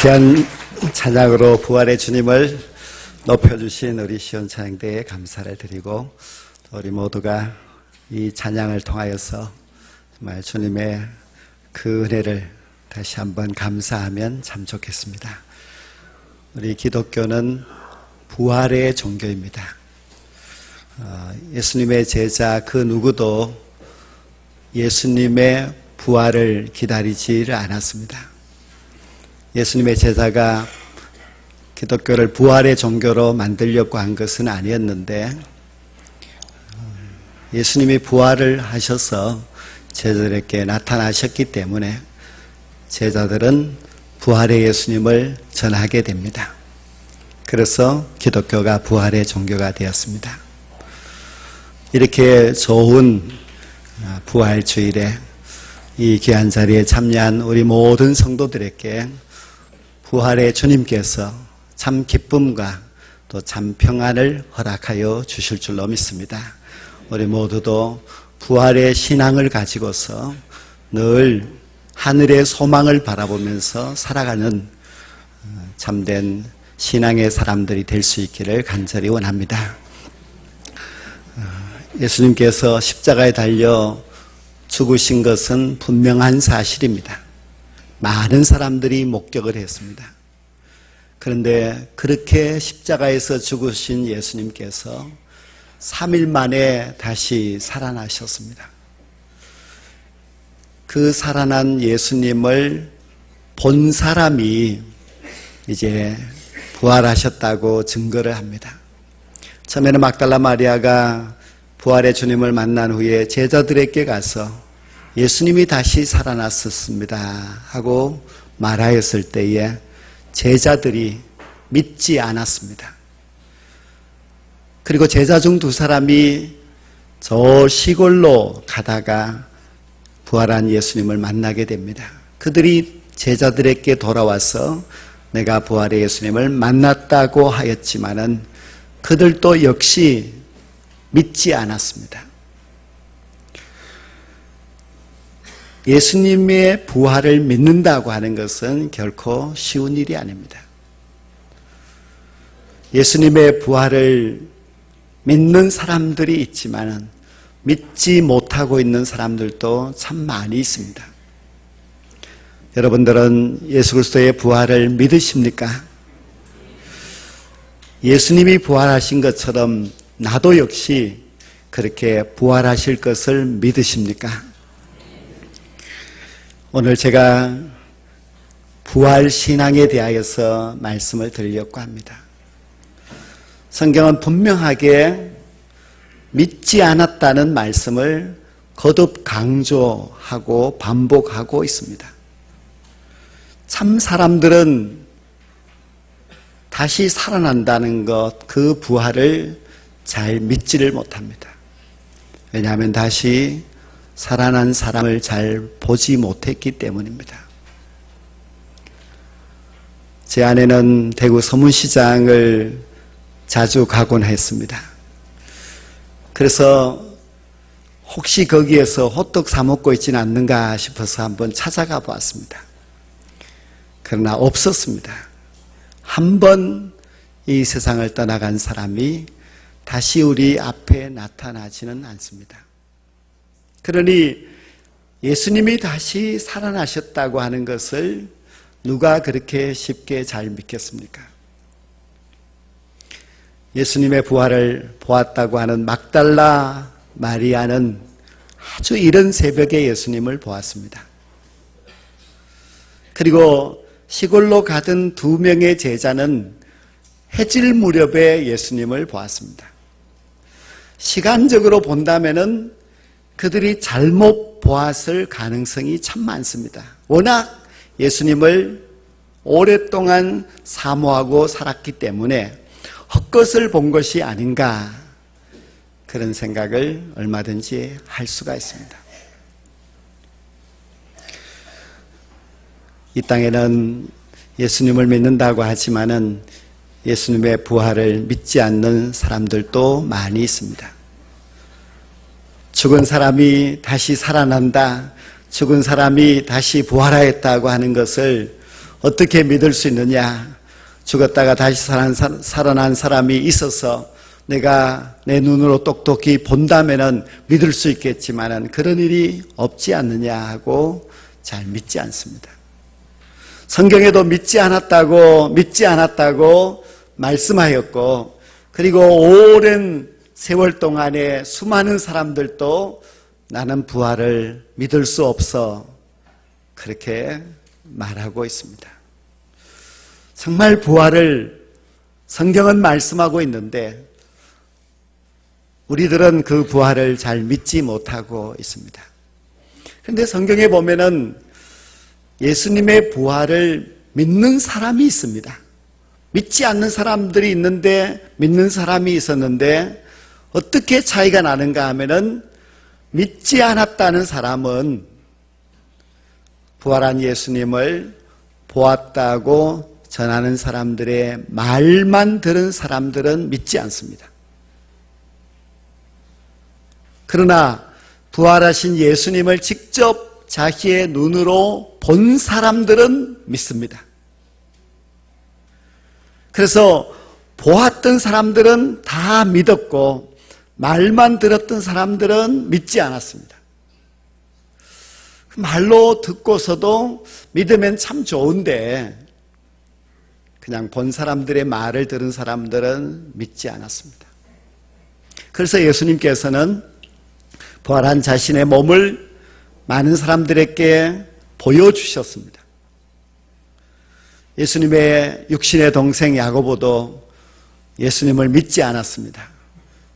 귀한 찬양으로 부활의 주님을 높여주신 우리 시온찬양대에 감사를 드리고, 우리 모두가 이 찬양을 통하여서 정말 주님의 그 은혜를 다시 한번 감사하면 참 좋겠습니다. 우리 기독교는 부활의 종교입니다. 예수님의 제자 그 누구도 예수님의 부활을 기다리지를 않았습니다. 예수님의 제자가 기독교를 부활의 종교로 만들려고 한 것은 아니었는데, 예수님이 부활을 하셔서 제자들에게 나타나셨기 때문에 제자들은 부활의 예수님을 전하게 됩니다. 그래서 기독교가 부활의 종교가 되었습니다. 이렇게 좋은 부활주일에 이 귀한 자리에 참여한 우리 모든 성도들에게 부활의 주님께서 참 기쁨과 또 참 평안을 허락하여 주실 줄로 믿습니다. 우리 모두도 부활의 신앙을 가지고서 늘 하늘의 소망을 바라보면서 살아가는 참된 신앙의 사람들이 될 수 있기를 간절히 원합니다. 예수님께서 십자가에 달려 죽으신 것은 분명한 사실입니다. 많은 사람들이 목격을 했습니다. 그런데 그렇게 십자가에서 죽으신 예수님께서 3일 만에 다시 살아나셨습니다. 그 살아난 예수님을 본 사람이 이제 부활하셨다고 증거를 합니다. 처음에는 막달라 마리아가 부활의 주님을 만난 후에 제자들에게 가서 예수님이 다시 살아났었습니다 하고 말하였을 때에 제자들이 믿지 않았습니다. 그리고 제자 중 2사람이 저 시골로 가다가 부활한 예수님을 만나게 됩니다. 그들이 제자들에게 돌아와서 내가 부활의 예수님을 만났다고 하였지만은 그들도 역시 믿지 않았습니다. 예수님의 부활을 믿는다고 하는 것은 결코 쉬운 일이 아닙니다. 예수님의 부활을 믿는 사람들이 있지만 믿지 못하고 있는 사람들도 참 많이 있습니다. 여러분들은 예수 그리스도의 부활을 믿으십니까? 예수님이 부활하신 것처럼 나도 역시 그렇게 부활하실 것을 믿으십니까? 오늘 제가 부활신앙에 대하여서 말씀을 드리려고 합니다. 성경은 분명하게 믿지 않았다는 말씀을 거듭 강조하고 반복하고 있습니다. 참 사람들은 다시 살아난다는 것, 그 부활을 잘 믿지를 못합니다. 왜냐하면 다시 살아난 사람을 잘 보지 못했기 때문입니다. 제 아내는 대구 서문시장을 자주 가곤 했습니다. 그래서 혹시 거기에서 호떡 사 먹고 있지는 않는가 싶어서 한번 찾아가 보았습니다. 그러나 없었습니다. 한 번 이 세상을 떠나간 사람이 다시 우리 앞에 나타나지는 않습니다. 그러니 예수님이 다시 살아나셨다고 하는 것을 누가 그렇게 쉽게 잘 믿겠습니까? 예수님의 부활을 보았다고 하는 막달라 마리아는 아주 이른 새벽에 예수님을 보았습니다. 그리고 시골로 가던 2명의 제자는 해질 무렵에 예수님을 보았습니다. 시간적으로 본다면은 그들이 잘못 보았을 가능성이 참 많습니다. 워낙 예수님을 오랫동안 사모하고 살았기 때문에 헛것을 본 것이 아닌가, 그런 생각을 얼마든지 할 수가 있습니다. 이 땅에는 예수님을 믿는다고 하지만은 예수님의 부활을 믿지 않는 사람들도 많이 있습니다. 죽은 사람이 다시 살아난다, 죽은 사람이 다시 부활하였다고 하는 것을 어떻게 믿을 수 있느냐? 죽었다가 다시 살아난 사람이 있어서 내가 내 눈으로 똑똑히 본다면은 믿을 수 있겠지만은 그런 일이 없지 않느냐 하고 잘 믿지 않습니다. 성경에도 믿지 않았다고 말씀하였고, 그리고 오랜 세월 동안에 수많은 사람들도 나는 부활을 믿을 수 없어 그렇게 말하고 있습니다. 정말 부활을 성경은 말씀하고 있는데 우리들은 그 부활을 잘 믿지 못하고 있습니다. 그런데 성경에 보면은 예수님의 부활을 믿는 사람이 있습니다. 믿지 않는 사람들이 있는데 믿는 사람이 있었는데 어떻게 차이가 나는가 하면은 믿지 않았다는 사람은 부활한 예수님을 보았다고 전하는 사람들의 말만 들은 사람들은 믿지 않습니다. 그러나 부활하신 예수님을 직접 자기의 눈으로 본 사람들은 믿습니다. 그래서 보았던 사람들은 다 믿었고 말만 들었던 사람들은 믿지 않았습니다. 말로 듣고서도 믿으면 참 좋은데 그냥 본 사람들의 말을 들은 사람들은 믿지 않았습니다. 그래서 예수님께서는 부활한 자신의 몸을 많은 사람들에게 보여주셨습니다. 예수님의 육신의 동생 야고보도 예수님을 믿지 않았습니다.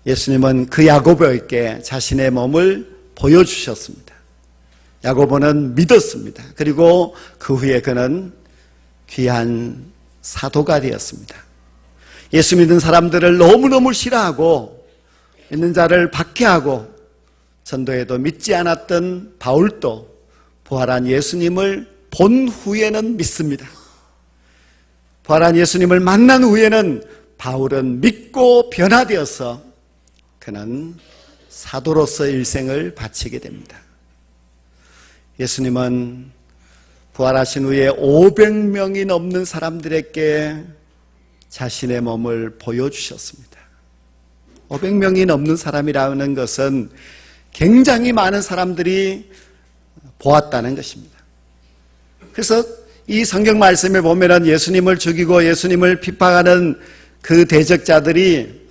예수님은 그 야고보에게 자신의 몸을 보여주셨습니다. 야고보는 믿었습니다. 그리고 그 후에 그는 귀한 사도가 되었습니다. 예수 믿는 사람들을 너무너무 싫어하고 믿는 자를 박해하고 전도에도 믿지 않았던 바울도 부활한 예수님을 본 후에는 믿습니다. 부활한 예수님을 만난 후에는 바울은 믿고 변화되어서 그는 사도로서 일생을 바치게 됩니다. 예수님은 부활하신 후에 500명이 넘는 사람들에게 자신의 몸을 보여주셨습니다. 500명이 넘는 사람이라는 것은 굉장히 많은 사람들이 보았다는 것입니다. 그래서 이 성경 말씀에 보면은 예수님을 죽이고 예수님을 핍박하는 그 대적자들이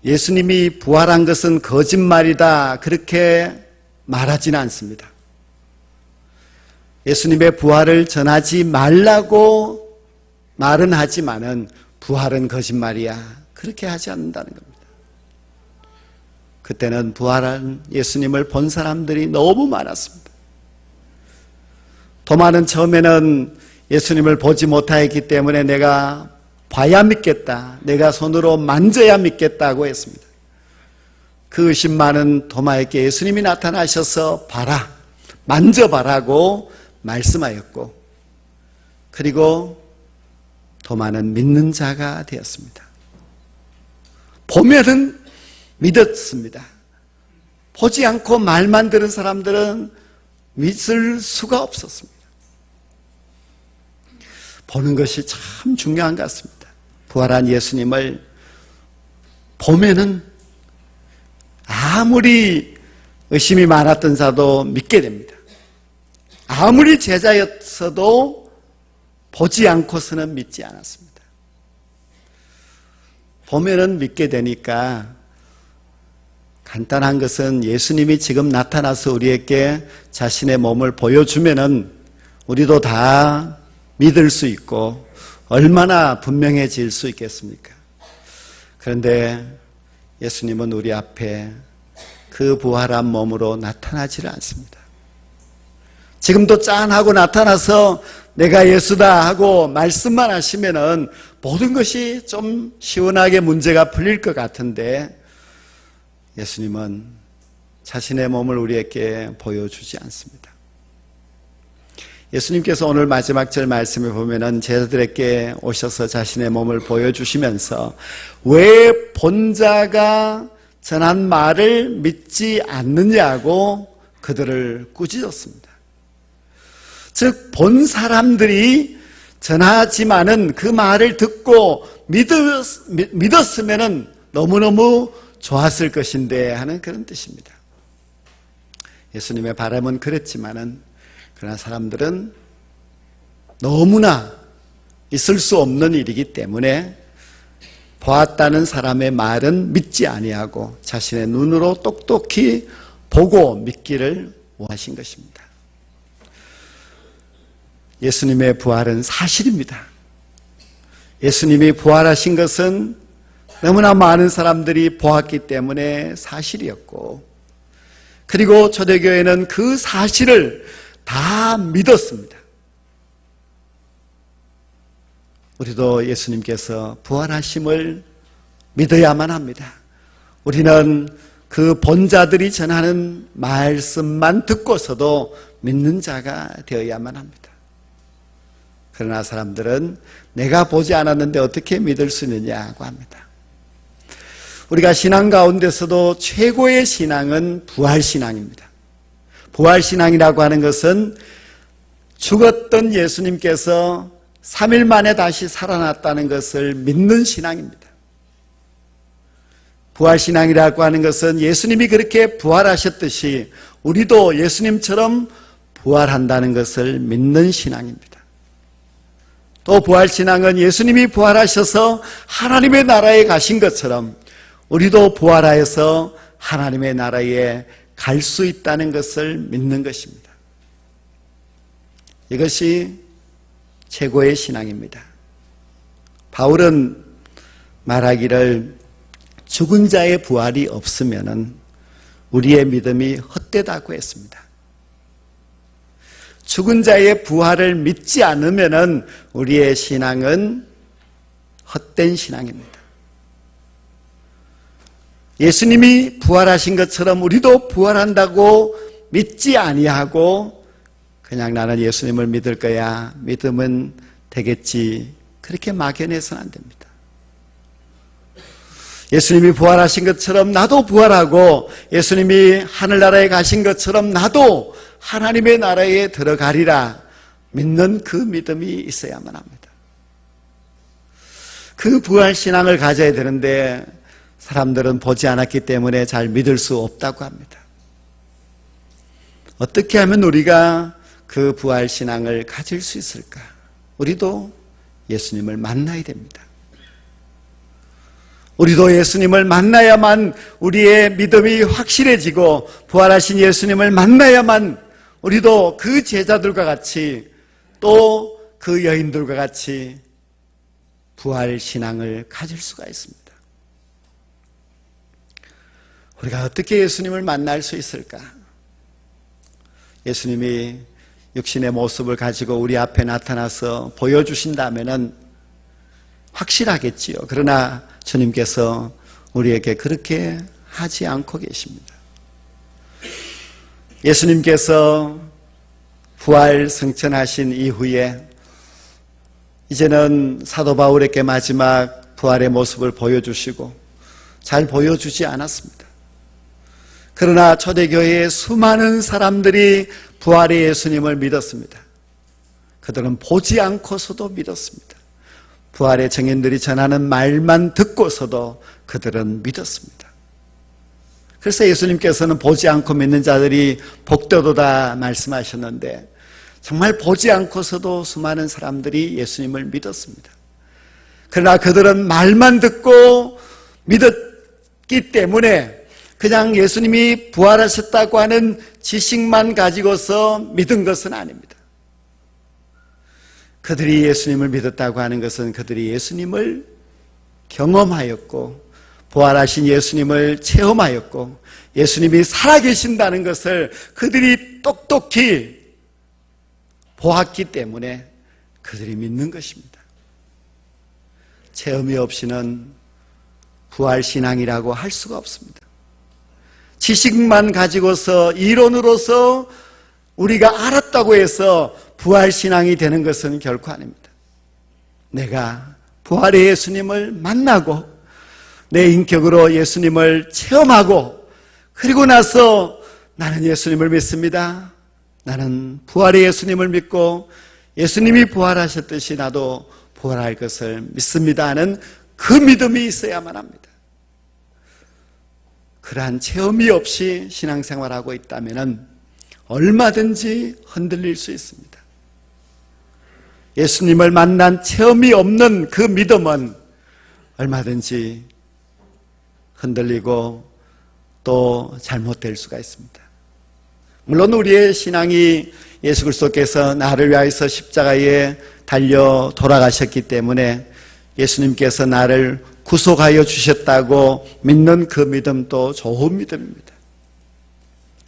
예수님이 부활한 것은 거짓말이다 그렇게 말하지는 않습니다. 예수님의 부활을 전하지 말라고 말은 하지만은 부활은 거짓말이야 그렇게 하지 않는다는 겁니다. 그때는 부활한 예수님을 본 사람들이 너무 많았습니다. 도마는 처음에는 예수님을 보지 못하였기 때문에 내가 봐야 믿겠다, 내가 손으로 만져야 믿겠다고 했습니다. 그 의심 많은 도마에게 예수님이 나타나셔서 봐라, 만져봐라고 말씀하였고, 그리고 도마는 믿는 자가 되었습니다. 보면은 믿었습니다. 보지 않고 말만 들은 사람들은 믿을 수가 없었습니다. 보는 것이 참 중요한 것 같습니다. 부활한 예수님을 보면은 아무리 의심이 많았던 자도 믿게 됩니다. 아무리 제자였어도 보지 않고서는 믿지 않았습니다. 보면은 믿게 되니까 간단한 것은 예수님이 지금 나타나서 우리에게 자신의 몸을 보여주면은 우리도 다 믿을 수 있고 얼마나 분명해질 수 있겠습니까? 그런데 예수님은 우리 앞에 그 부활한 몸으로 나타나지를 않습니다. 지금도 짠하고 나타나서 내가 예수다 하고 말씀만 하시면은 모든 것이 좀 시원하게 문제가 풀릴 것 같은데 예수님은 자신의 몸을 우리에게 보여주지 않습니다. 예수님께서 오늘 마지막 절 말씀에 보면은 제자들에게 오셔서 자신의 몸을 보여주시면서 왜 본자가 전한 말을 믿지 않느냐고 그들을 꾸짖었습니다. 즉 본 사람들이 전하지만은 그 말을 듣고 믿었으면은 너무너무 좋았을 것인데 하는 그런 뜻입니다. 예수님의 바람은 그랬지만은 그러나 사람들은 너무나 있을 수 없는 일이기 때문에 보았다는 사람의 말은 믿지 아니하고 자신의 눈으로 똑똑히 보고 믿기를 원하신 것입니다. 예수님의 부활은 사실입니다. 예수님이 부활하신 것은 너무나 많은 사람들이 보았기 때문에 사실이었고, 그리고 초대교회는 그 사실을 다 믿었습니다. 우리도 예수님께서 부활하심을 믿어야만 합니다. 우리는 그 본자들이 전하는 말씀만 듣고서도 믿는 자가 되어야만 합니다. 그러나 사람들은 내가 보지 않았는데 어떻게 믿을 수 있느냐고 합니다. 우리가 신앙 가운데서도 최고의 신앙은 부활신앙입니다. 부활신앙이라고 하는 것은 죽었던 예수님께서 3일 만에 다시 살아났다는 것을 믿는 신앙입니다. 부활신앙이라고 하는 것은 예수님이 그렇게 부활하셨듯이 우리도 예수님처럼 부활한다는 것을 믿는 신앙입니다. 또 부활신앙은 예수님이 부활하셔서 하나님의 나라에 가신 것처럼 우리도 부활하여서 하나님의 나라에 갈 수 있다는 것을 믿는 것입니다. 이것이 최고의 신앙입니다. 바울은 말하기를 죽은 자의 부활이 없으면 우리의 믿음이 헛되다고 했습니다. 죽은 자의 부활을 믿지 않으면 우리의 신앙은 헛된 신앙입니다. 예수님이 부활하신 것처럼 우리도 부활한다고 믿지 아니하고 그냥 나는 예수님을 믿을 거야, 믿으면 되겠지, 그렇게 막연해서는 안 됩니다. 예수님이 부활하신 것처럼 나도 부활하고 예수님이 하늘나라에 가신 것처럼 나도 하나님의 나라에 들어가리라 믿는 그 믿음이 있어야만 합니다. 그 부활신앙을 가져야 되는데 사람들은 보지 않았기 때문에 잘 믿을 수 없다고 합니다. 어떻게 하면 우리가 그 부활신앙을 가질 수 있을까? 우리도 예수님을 만나야 됩니다. 우리도 예수님을 만나야만 우리의 믿음이 확실해지고 부활하신 예수님을 만나야만 우리도 그 제자들과 같이 또 그 여인들과 같이 부활신앙을 가질 수가 있습니다. 우리가 어떻게 예수님을 만날 수 있을까? 예수님이 육신의 모습을 가지고 우리 앞에 나타나서 보여주신다면은 확실하겠지요. 그러나 주님께서 우리에게 그렇게 하지 않고 계십니다. 예수님께서 부활 승천하신 이후에 이제는 사도 바울에게 마지막 부활의 모습을 보여주시고 잘 보여주지 않았습니다. 그러나 초대교회의 수많은 사람들이 부활의 예수님을 믿었습니다. 그들은 보지 않고서도 믿었습니다. 부활의 증인들이 전하는 말만 듣고서도 그들은 믿었습니다. 그래서 예수님께서는 보지 않고 믿는 자들이 복되도다 말씀하셨는데 정말 보지 않고서도 수많은 사람들이 예수님을 믿었습니다. 그러나 그들은 말만 듣고 믿었기 때문에 그냥 예수님이 부활하셨다고 하는 지식만 가지고서 믿은 것은 아닙니다. 그들이 예수님을 믿었다고 하는 것은 그들이 예수님을 경험하였고 부활하신 예수님을 체험하였고 예수님이 살아계신다는 것을 그들이 똑똑히 보았기 때문에 그들이 믿는 것입니다. 체험이 없이는 부활신앙이라고 할 수가 없습니다. 지식만 가지고서 이론으로서 우리가 알았다고 해서 부활신앙이 되는 것은 결코 아닙니다. 내가 부활의 예수님을 만나고 내 인격으로 예수님을 체험하고 그리고 나서 나는 예수님을 믿습니다. 나는 부활의 예수님을 믿고 예수님이 부활하셨듯이 나도 부활할 것을 믿습니다 하는 그 믿음이 있어야만 합니다. 그러한 체험이 없이 신앙생활하고 있다면 얼마든지 흔들릴 수 있습니다. 예수님을 만난 체험이 없는 그 믿음은 얼마든지 흔들리고 또 잘못될 수가 있습니다. 물론 우리의 신앙이 예수 그리스도께서 나를 위하여서 십자가에 달려 돌아가셨기 때문에 예수님께서 나를 구속하여 주셨다고 믿는 그 믿음도 좋은 믿음입니다.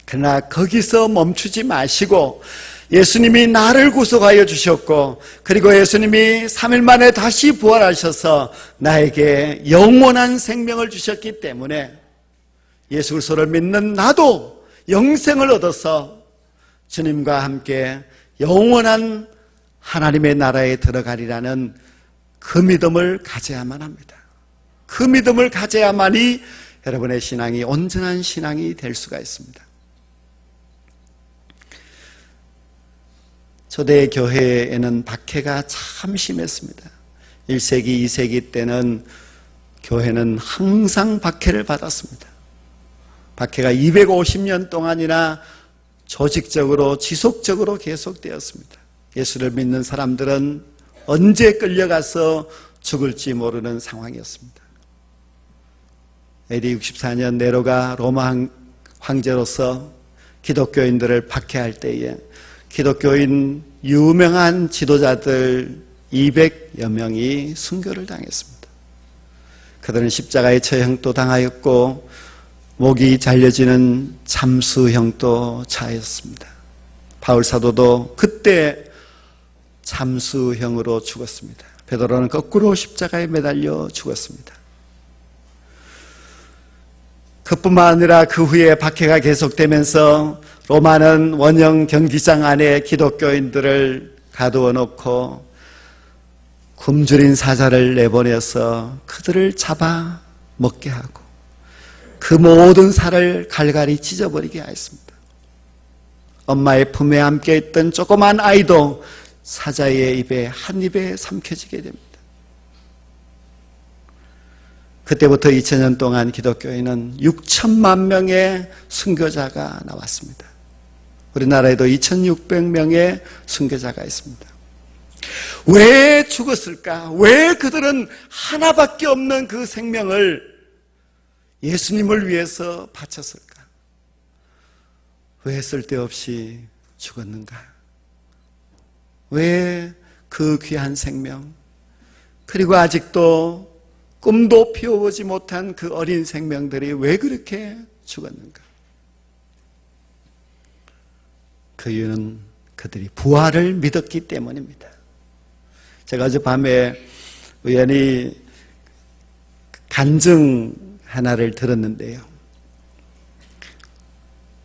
그러나 거기서 멈추지 마시고 예수님이 나를 구속하여 주셨고 그리고 예수님이 3일 만에 다시 부활하셔서 나에게 영원한 생명을 주셨기 때문에 예수 그리스도를 믿는 나도 영생을 얻어서 주님과 함께 영원한 하나님의 나라에 들어가리라는 그 믿음을 가져야만 합니다. 그 믿음을 가져야만이 여러분의 신앙이 온전한 신앙이 될 수가 있습니다. 초대 교회에는 박해가 참 심했습니다. 1세기, 2세기 때는 교회는 항상 박해를 받았습니다. 박해가 250년 동안이나 조직적으로 지속적으로 계속되었습니다. 예수를 믿는 사람들은 언제 끌려가서 죽을지 모르는 상황이었습니다. AD 64년 네로가 로마 황제로서 기독교인들을 박해할 때에 기독교인 유명한 지도자들 200여 명이 순교를 당했습니다. 그들은 십자가의 처형도 당하였고 목이 잘려지는 참수형도 차였습니다. 바울 사도도 그때 참수형으로 죽었습니다. 베드로는 거꾸로 십자가에 매달려 죽었습니다. 그뿐만 아니라 그 후에 박해가 계속되면서 로마는 원형 경기장 안에 기독교인들을 가두어 놓고 굶주린 사자를 내보내서 그들을 잡아 먹게 하고 그 모든 살을 갈갈이 찢어버리게 하였습니다. 엄마의 품에 함께 있던 조그만 아이도 사자의 입에 한 입에 삼켜지게 됩니다. 그때부터 2000년 동안 기독교인은 6천만 명의 순교자가 나왔습니다. 우리나라에도 2600명의 순교자가 있습니다. 왜 죽었을까? 왜 그들은 하나밖에 없는 그 생명을 예수님을 위해서 바쳤을까? 왜 쓸데없이 죽었는가? 왜 그 귀한 생명, 그리고 아직도 꿈도 피워보지 못한 그 어린 생명들이 왜 그렇게 죽었는가? 그 이유는 그들이 부활을 믿었기 때문입니다. 제가 어젯밤에 우연히 간증 하나를 들었는데요.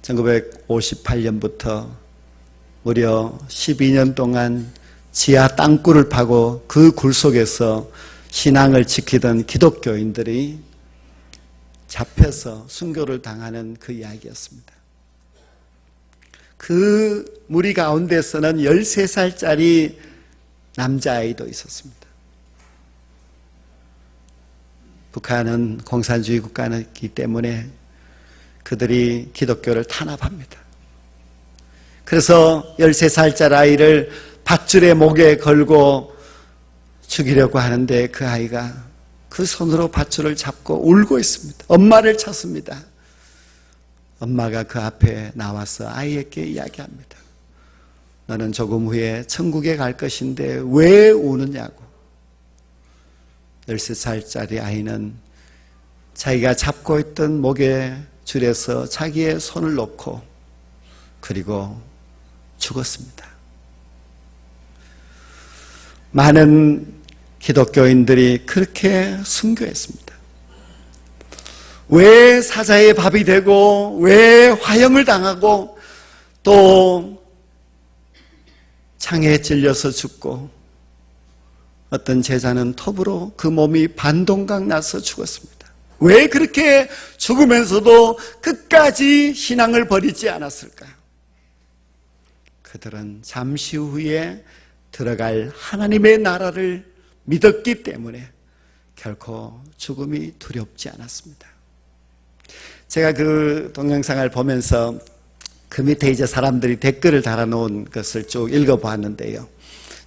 1958년부터 무려 12년 동안 지하 땅굴을 파고 그 굴 속에서 신앙을 지키던 기독교인들이 잡혀서 순교를 당하는 그 이야기였습니다. 그 무리 가운데서는 13살짜리 남자아이도 있었습니다. 북한은 공산주의 국가이기 때문에 그들이 기독교를 탄압합니다. 그래서 13살짜리 아이를 밧줄에 목에 걸고 죽이려고 하는데 그 아이가 그 손으로 밧줄을 잡고 울고 있습니다. 엄마를 찾습니다. 엄마가 그 앞에 나와서 아이에게 이야기합니다. 너는 조금 후에 천국에 갈 것인데 왜 우느냐고. 13살짜리 아이는 자기가 잡고 있던 목에 줄에서 자기의 손을 놓고 그리고 죽었습니다. 많은 기독교인들이 그렇게 순교했습니다. 왜 사자의 밥이 되고 왜 화형을 당하고 또 창에 찔려서 죽고 어떤 제자는 톱으로 그 몸이 반동강 나서 죽었습니다. 왜 그렇게 죽으면서도 끝까지 신앙을 버리지 않았을까? 그들은 잠시 후에 들어갈 하나님의 나라를 믿었기 때문에 결코 죽음이 두렵지 않았습니다. 제가 그 동영상을 보면서 그 밑에 이제 사람들이 댓글을 달아놓은 것을 쭉 읽어보았는데요.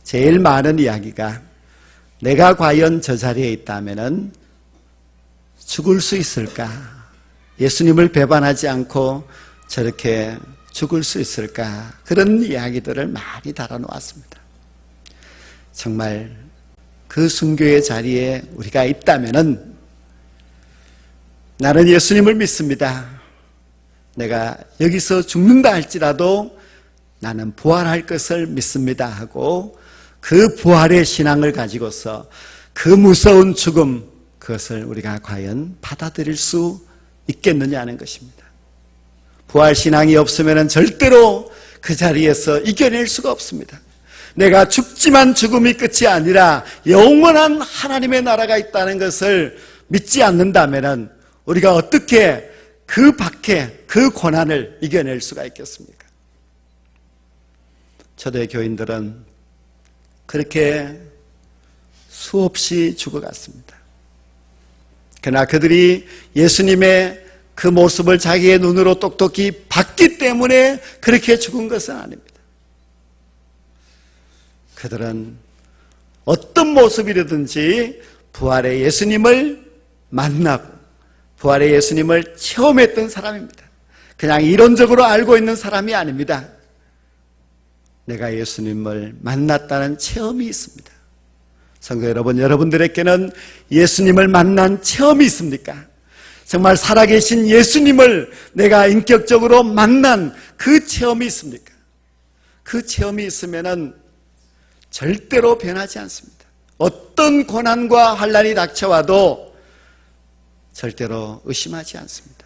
제일 많은 이야기가 내가 과연 저 자리에 있다면은 죽을 수 있을까? 예수님을 배반하지 않고 저렇게 죽을 수 있을까? 그런 이야기들을 많이 달아놓았습니다. 정말 그 순교의 자리에 우리가 있다면은 나는 예수님을 믿습니다. 내가 여기서 죽는다 할지라도 나는 부활할 것을 믿습니다 하고 그 부활의 신앙을 가지고서 그 무서운 죽음, 그것을 우리가 과연 받아들일 수 있겠느냐는 것입니다. 부활 신앙이 없으면 절대로 그 자리에서 이겨낼 수가 없습니다. 내가 죽지만 죽음이 끝이 아니라 영원한 하나님의 나라가 있다는 것을 믿지 않는다면 우리가 어떻게 그 밖에 그 고난을 이겨낼 수가 있겠습니까? 초대 교인들은 그렇게 수없이 죽어갔습니다. 그러나 그들이 예수님의 그 모습을 자기의 눈으로 똑똑히 봤기 때문에 그렇게 죽은 것은 아닙니다. 그들은 어떤 모습이라든지 부활의 예수님을 만나고 부활의 예수님을 체험했던 사람입니다. 그냥 이론적으로 알고 있는 사람이 아닙니다. 내가 예수님을 만났다는 체험이 있습니다. 성도 여러분, 여러분들에게는 예수님을 만난 체험이 있습니까? 정말 살아계신 예수님을 내가 인격적으로 만난 그 체험이 있습니까? 그 체험이 있으면은 절대로 변하지 않습니다. 어떤 고난과 환난이 닥쳐와도 절대로 의심하지 않습니다.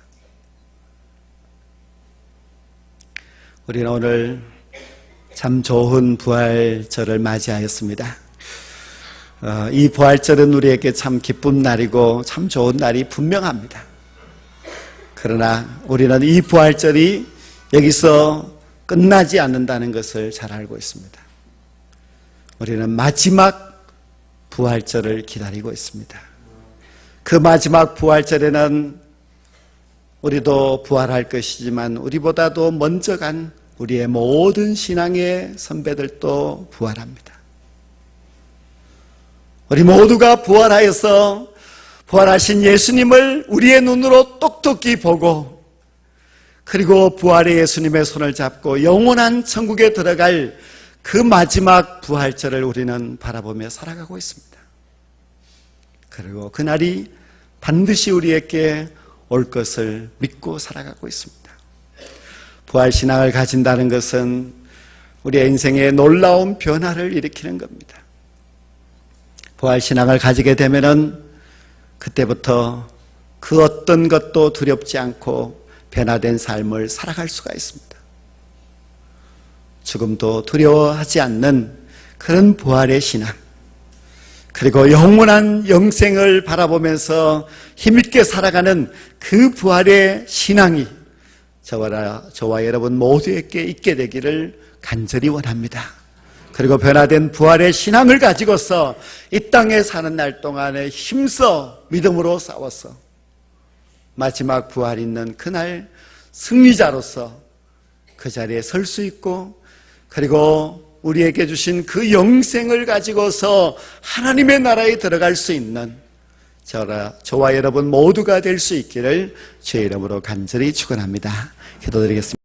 우리는 오늘 참 좋은 부활절을 맞이하였습니다. 이 부활절은 우리에게 참 기쁜 날이고 참 좋은 날이 분명합니다. 그러나 우리는 이 부활절이 여기서 끝나지 않는다는 것을 잘 알고 있습니다. 우리는 마지막 부활절을 기다리고 있습니다. 그 마지막 부활절에는 우리도 부활할 것이지만 우리보다도 먼저 간 우리의 모든 신앙의 선배들도 부활합니다. 우리 모두가 부활하여서 부활하신 예수님을 우리의 눈으로 똑똑히 보고 그리고 부활의 예수님의 손을 잡고 영원한 천국에 들어갈 그 마지막 부활절을 우리는 바라보며 살아가고 있습니다. 그리고 그날이 반드시 우리에게 올 것을 믿고 살아가고 있습니다. 부활신앙을 가진다는 것은 우리의 인생에 놀라운 변화를 일으키는 겁니다. 부활신앙을 가지게 되면은 그때부터 그 어떤 것도 두렵지 않고 변화된 삶을 살아갈 수가 있습니다. 죽음도 두려워하지 않는 그런 부활의 신앙, 그리고 영원한 영생을 바라보면서 힘있게 살아가는 그 부활의 신앙이 저와 여러분 모두에게 있게 되기를 간절히 원합니다. 그리고 변화된 부활의 신앙을 가지고서 이 땅에 사는 날 동안에 힘써 믿음으로 싸워서 마지막 부활 있는 그날 승리자로서 그 자리에 설 수 있고 그리고 우리에게 주신 그 영생을 가지고서 하나님의 나라에 들어갈 수 있는 저와 여러분 모두가 될 수 있기를 주의 이름으로 간절히 축원합니다. 기도드리겠습니다.